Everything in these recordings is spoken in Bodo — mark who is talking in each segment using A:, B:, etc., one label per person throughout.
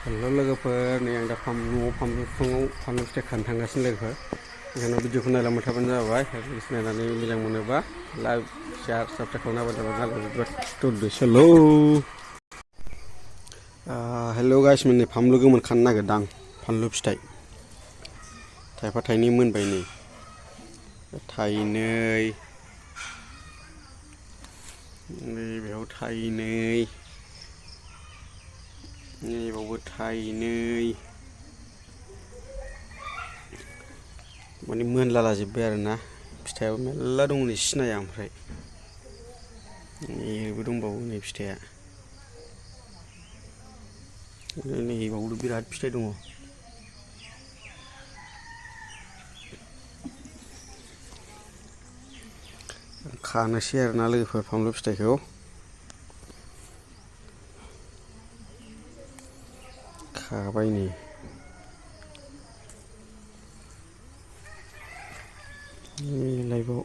A: हेल' लोगोफोर नै आं दा फानलु बिफाङाव फानलु फिथाइ खानो थांगासिनो लोगोफोर ओंखायनो भिडिअखौ नायलांबाय थाबानो जाबाय रिल्स नायनानै मोजां मोनोबा लाइक शेयार साबस्क्राइब खालामना होबानो जाबाय हेलौ हेलौ गाइस नै फानलु गोमोन खानो नागिरदां फानलु फिथाइ थाइफा थाइनै मोनबाय नै थाइनै बेयाव थाइनै नैबावबो थाइनै माने मोनलालाजोब्बाय आरोना फिथाइयाबो मेरला दङ नै सिनाया ओमफ्राय नैबो दंबावो नै फिथाइया नैबावबो बिराद फिथाइ दङ खानोसै आरोना लोगोफोर फानलु फिथाइखौ खाबाय नै लाइफआव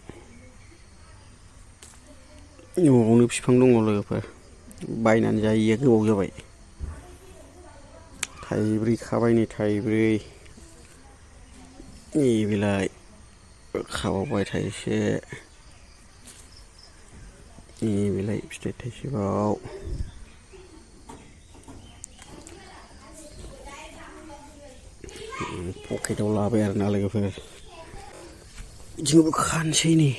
A: न'आवनो बिफां दङ लोगोफोर बायनानै जायैया गोबाव जाबाय थाइब्रै खाबाय नै थाइब्रै नै बेलाय खाबावबाय थाइसे नै बेलाय फिथाइ थाइसेबाव पकेटाव लाबाय आरोना लोगोफोर बिदिनोबो खानोसै नै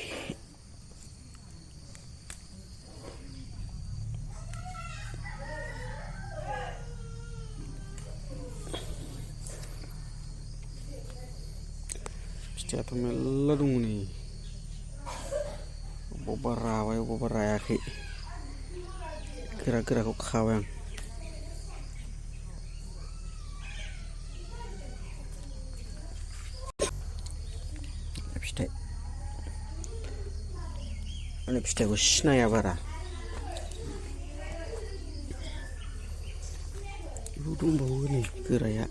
A: फिथाइयाथ' मेरला दङ नै अबावबा राबाय अबावबा रायाखै गोरा गोराखौ खाबाय आं फिथाइ माने फिथाइखौ सिनाया बारा बेबो दंबावो नै गोराया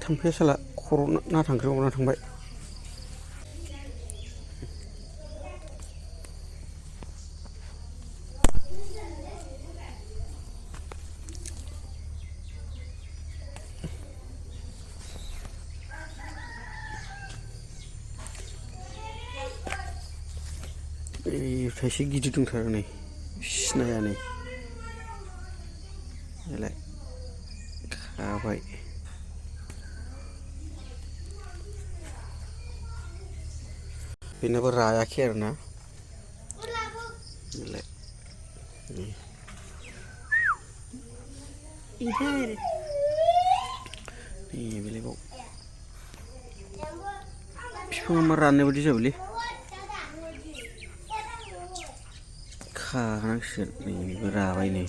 A: थांफैया साला खर' ना थांख्रि अरना थांबाय थाइसे गिदिर दंथारो नै सिनाया नै बेलाय खाबाय बेनाबो रायाखै आरोना बेलाय नै बेलायबाव बिफाङा मा राननाय बायदि जाबायलै खानांसिगोन नै बेबो राबाय नै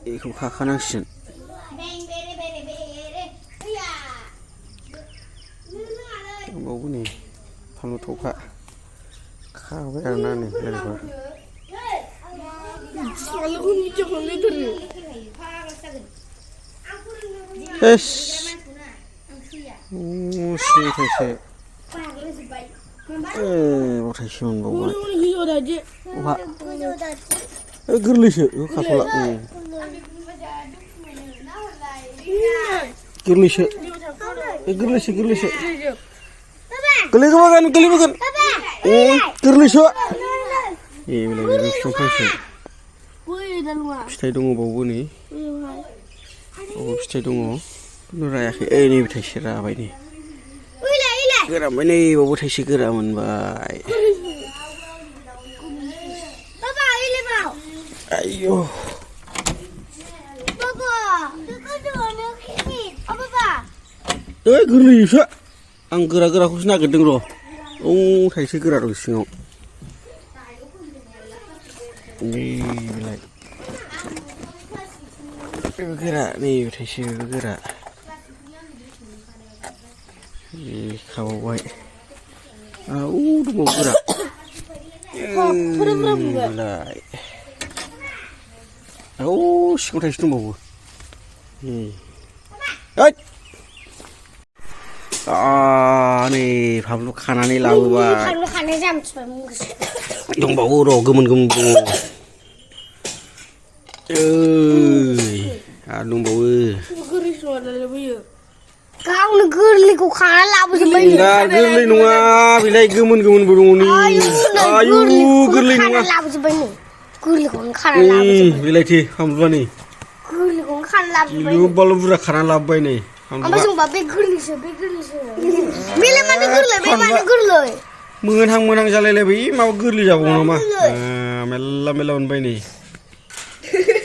A: बेखौ खाखानांसिगोन दंबावो नै फानलु थखा खाबाय आरोना नै लोगोफोर हेस सिनि थाइसे बाव थाइसे मोनबावबाय अहा गोरलैसो खाथ'ला गोरलैसो गोरलैसो गोलैबोगोन गोरलैसो बेलाय बिफां फांसे फिथाइ दङ बावबो नै बावबो फिथाइ दङ खिन्थु रायाखै नैबे थाइसे राबाय नै गोराबाय नै बावबो थाइसे गोरा मोनबाय आयौ गोरलैसो आं गोरा गोराखौसो नागिरदों र' थाइसे गोरा दं सिङाव बेलाय बेबो गोरा नैबे थाइसे बेबो गोरा खाबावबाय दंबावो गोरा बेलाय सिङाव थाइसे दंबावो ओइ नै फाफ्लु खानानै लाबोबाय दंबावो र' गोमोन गोमोन दङ आरो दंबावो
B: गावनो गोरलैखौ खानानै लाबोजोब्बाय
A: गोरलै नङा बेलाय गोमोन गोमोनबो दङ नै आयु गोरलै नङा
B: लाबोजोब्बाय गोरलैखौनो खानानै लाबोजोब्बाय
A: बेलायथो फामलुआ नै
B: गोरलैखौनो खानानै लाबोजोब्बाय
A: गिलु बुरजा खानानै लाबोबाय नै
B: ओमफ्राय जोंबा बे गोरलैसो बेलाय मानो गोरलै बे मानो गोरलै
A: मोनहां जालायलायबाय माबा गोरलै जाबावो नामा मेरला मोनबाय नै